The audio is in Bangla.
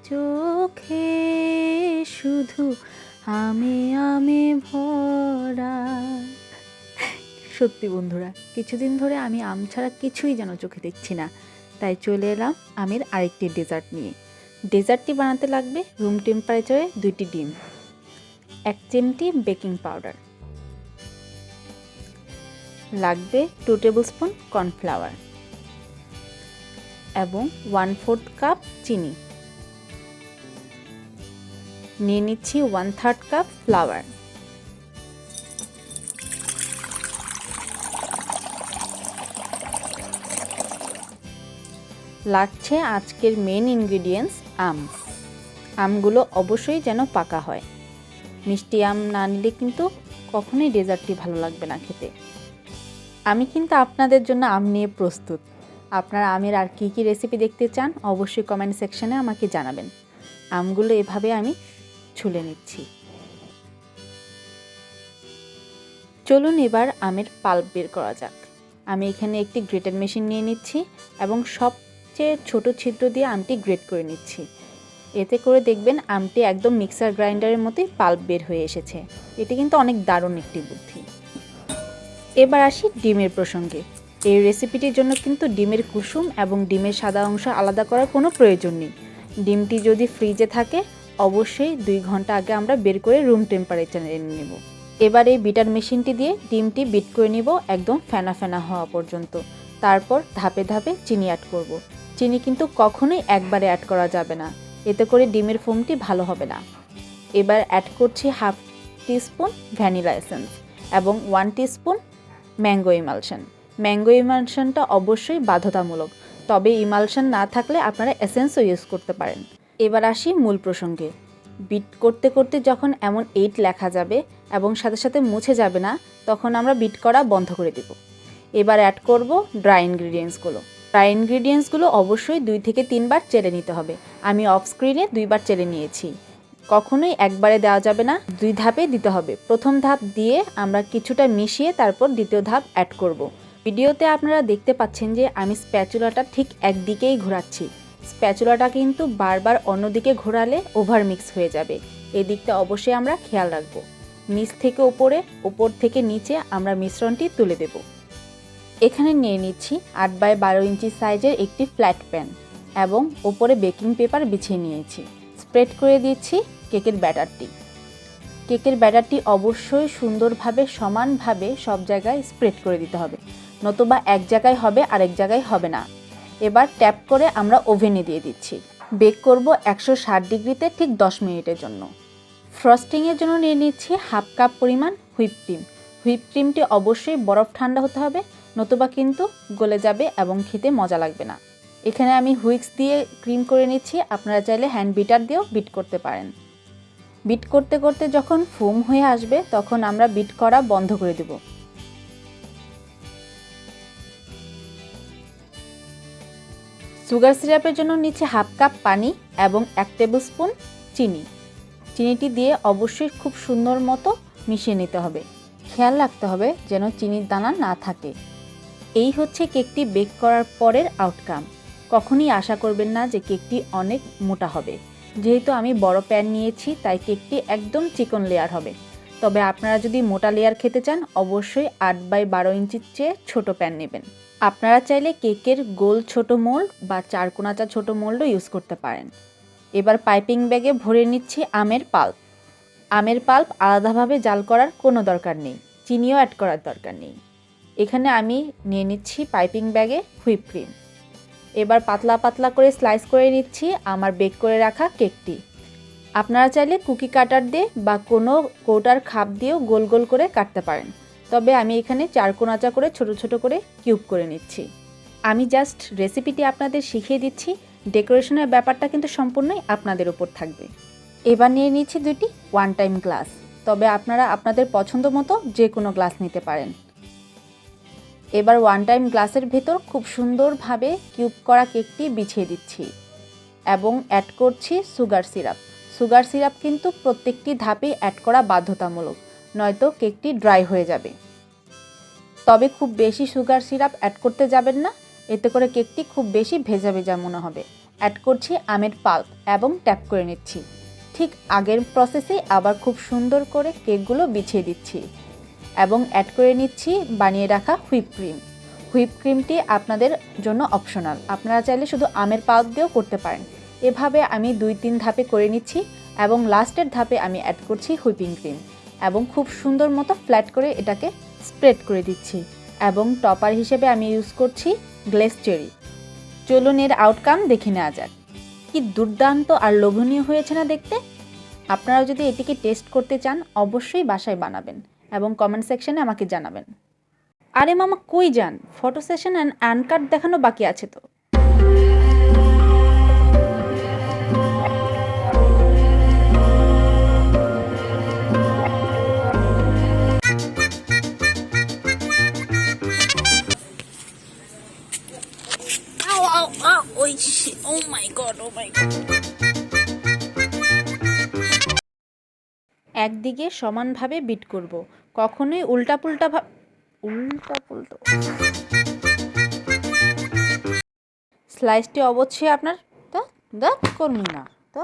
চোখে শুধু আমে আমে ভরা। সত্যি বন্ধুরা, কিছুদিন ধরে আমি আম ছাড়া কিছুই যেন চোখে দেখছি না। তাই চলে এলাম আমের আরেকটি ডেজার্ট নিয়ে। ডেজার্টটি বানাতে লাগবে রুম টেম্পারেচারে 2টি ডিম, 1 চিমটি বেকিং পাউডার, লাগবে 2 টেবিল স্পুন কর্নফ্লাওয়ার এবং 1/4 কাপ চিনি। নিয়ে নিচ্ছি 1/3 কাপ ফ্লাওয়ার। লাগছে আজকের মেন ইনগ্রিডিয়েন্টস আম। আমগুলো অবশ্যই যেন পাকা হয়। মিষ্টি আম না নিলে কিন্তু কখনোই ডেজার্টটি ভালো লাগবে না খেতে। আমি কিন্তু আপনাদের জন্য আম নিয়ে প্রস্তুত। আপনারা আমের আর কি রেসিপি দেখতে চান অবশ্যই কমেন্ট সেকশনে আমাকে জানাবেন। আমগুলো এভাবে আমি ছুলে নিচ্ছি। চলুন এবার আমের পাল্প বের করা যাক। আমি এখানে একটি গ্রেটার মেশিন নিয়ে নিচ্ছি এবং সবচেয়ে ছোট ছিদ্র দিয়ে আমটি গ্রেট করে নিচ্ছি। এতে করে দেখবেন আমটি একদম মিক্সার গ্রাইন্ডারের মতোই পাল্প বের হয়ে এসেছে। এটি কিন্তু অনেক দারুণ একটি বুদ্ধি। এবার আসি ডিমের প্রসঙ্গে। এই রেসিপিটির জন্য কিন্তু ডিমের কুসুম এবং ডিমের সাদা অংশ আলাদা করার কোনো প্রয়োজন নেই। ডিমটি যদি ফ্রিজে থাকে অবশ্যই 2 ঘন্টা আগে আমরা বের করে রুম টেম্পারেচারে এনে নেব। এবার এই বিটার মেশিনটি দিয়ে ডিমটি বিট করে নিব একদম ফেনা ফেনা হওয়া পর্যন্ত। তারপর ধাপে ধাপে চিনি অ্যাড করব। চিনি কিন্তু কখনোই একবারে অ্যাড করা যাবে না, এতে করে ডিমের ফোমটি ভালো হবে না। এবার অ্যাড করছি 1/2 টিস্পুন ভ্যানিলা এসেন্স এবং 1 টিস্পুন ম্যাঙ্গো ইমালশন। ম্যাঙ্গো ইমালশনটা অবশ্যই বাধ্যতামূলক, তবে ইমালশন না থাকলে আপনারা এসেন্সও ইউজ করতে পারেন। এবার আসি মূল প্রসঙ্গে। বিট করতে করতে যখন এমন 8 লেখা যাবে এবং সাথে সাথে মুছে যাবে না, তখন আমরা বিট করা বন্ধ করে দেব। এবার অ্যাড করব ড্রাই ইনগ্রিডিয়েন্টসগুলো। ড্রাই ইনগ্রিডিয়েন্টসগুলো অবশ্যই 2 থেকে 3 বার চেলে নিতে হবে। আমি অফ স্ক্রিনে 2 বার চেলে নিয়েছি। কখনোই একবারে দেওয়া যাবে না, 2 ধাপে দিতে হবে। প্রথম ধাপ দিয়ে আমরা কিছুটা মিশিয়ে তারপর দ্বিতীয় ধাপ অ্যাড করব। ভিডিওতে আপনারা দেখতে পাচ্ছেন যে আমি স্প্যাচুলাটা ঠিক একদিকেই ঘোরাচ্ছি। স্প্যাচুলাটা কিন্তু বারবার অন্যদিকে ঘোরালে ওভার মিক্স হয়ে যাবে। এই দিকটা অবশ্যই আমরা খেয়াল রাখব। নিচ থেকে উপরে, উপর থেকে নিচে আমরা মিশ্রণটি তুলে দেব। এখানে নিয়ে নিচ্ছি 8x12 ইঞ্চি সাইজের একটি ফ্ল্যাট প্যান এবং উপরে বেকিং পেপার বিছিয়ে নিয়েছি। স্প্রেড করে দিচ্ছি কেকের ব্যাটারটি। কেকের ব্যাটারটি অবশ্যই সুন্দরভাবে সমানভাবে সব জায়গায় স্প্রেড করে দিতে হবে, নতুবা এক জায়গায় হবে আরেক জায়গায় হবে না। এবার ট্যাপ করে আমরা ওভেনে দিয়ে দিচ্ছি। বেক করব 160 ডিগ্রিতে ঠিক 10 মিনিটের জন্য। ফ্রস্টিংয়ের জন্য নিয়ে নিচ্ছি 1/2 কাপ পরিমাণ হুইপ ক্রিম। হুইপ ক্রিমটি অবশ্যই বরফ ঠান্ডা হতে হবে, নতুবা কিন্তু গলে যাবে এবং খেতে মজা লাগবে না। এখানে আমি হুইক্স দিয়ে ক্রিম করে নিচ্ছি। আপনারা চাইলে হ্যান্ড বিটার দিয়েও বিট করতে পারেন। বিট করতে করতে যখন ফোম হয়ে আসবে তখন আমরা বিট করা বন্ধ করে দেব। সুগার সিরাপের জন্য নিচ্ছি 1/2 কাপ পানি এবং 1 টেবিল স্পুন চিনি। চিনিটি দিয়ে অবশ্যই খুব সুন্দর মতো মিশিয়ে নিতে হবে। খেয়াল রাখতে হবে যেন চিনির দানা না থাকে। এই হচ্ছে কেকটি বেক করার পরের আউটকাম। কখনই আশা করবেন না যে কেকটি অনেক মোটা হবে। যেহেতু আমি বড় প্যান নিয়েছি তাই কেকটি একদম চিকন লেয়ার হবে। তবে আপনারা যদি মোটা লেয়ার খেতে চান অবশ্যই 8x12 ইঞ্চির চেয়ে ছোট প্যান নেবেন। আপনারা চাইলে কেকের গোল ছোট মোল্ড বা 4 কোণাচা ছোট মোল্ডও ইউজ করতে পারেন। এবার পাইপিং ব্যাগে ভরে নিচ্ছি আমের পাল্প। আমের পাল্প আলাদাভাবে জাল করার কোনো দরকার নেই, চিনিও অ্যাড করার দরকার নেই। এখানে আমি নিয়ে নিচ্ছি পাইপিং ব্যাগে হুইপ ক্রিম। এবার পাতলা পাতলা করে স্লাইস করে নিচ্ছি আমার বেক করে রাখা কেকটি। আপনারা চাইলে কুকি কাটার দিয়ে বা কোনো কৌটার খাপ দিয়েও গোল গোল করে কাটতে পারেন, তবে আমি এখানে 4 কোণাচা করে ছোট ছোট করে কিউব করে নিচ্ছি। আমি জাস্ট রেসিপিটি আপনাদের শিখিয়ে দিচ্ছি, ডেকোরেশনের ব্যাপারটা কিন্তু সম্পূর্ণই আপনাদের উপর থাকবে। এবার নিয়ে নিচ্ছি 2টি 1 টাইম গ্লাস, তবে আপনারা আপনাদের পছন্দ মতো যে কোনো গ্লাস নিতে পারেন। এবার 1 টাইম গ্লাসের ভেতর খুব সুন্দরভাবে কিউব করা কেকটি বিছিয়ে দিচ্ছি এবং অ্যাড করছি সুগার সিরাপ। সুগার সিরাপ কিন্তু প্রত্যেকটি ধাপেই অ্যাড করা বাধ্যতামূলক, নয়তো কেকটি ড্রাই হয়ে যাবে। তবে খুব বেশি সুগার সিরাপ অ্যাড করতে যাবেন না, এতে করে কেকটি খুব বেশি ভেজা ভেজা মনে হবে। অ্যাড করছি আমের পাল্প এবং ট্যাপ করে নিচ্ছি। ঠিক আগের প্রসেসেই আবার খুব সুন্দর করে কেকগুলো বিছিয়ে দিচ্ছি এবং অ্যাড করে নিচ্ছি বানিয়ে রাখা হুইপ ক্রিম। হুইপ ক্রিমটি আপনাদের জন্য অপশনাল, আপনারা চাইলে শুধু আমের পাল্প দিয়েও করতে পারেন। এভাবে আমি 2-3 ধাপে করে নিচ্ছি এবং লাস্টের ধাপে আমি অ্যাড করছি হুইপিং ক্রিম এবং খুব সুন্দর মতো ফ্ল্যাট করে এটাকে স্প্রেড করে দিচ্ছি এবং টপার হিসেবে আমি ইউজ করছি গ্লেস চেরি। চলুন এর আউটকাম দেখে নেওয়া যাক। কি দুর্দান্ত আর লোভনীয় হয়েছে না দেখতে। আপনারা যদি এটিকে টেস্ট করতে চান অবশ্যই বাসায় বানাবেন এবং কমেন্ট সেকশনে আমাকে জানাবেন। আরে মামা কই যান? ফটো সেশন অ্যান্ড আনকাট দেখানো বাকি আছে তো। একদিকে সমানভাবে বিট করব, কখনোই উল্টাপুল্টা স্লাইসটি অবশ্যই আপনার করুন না তো।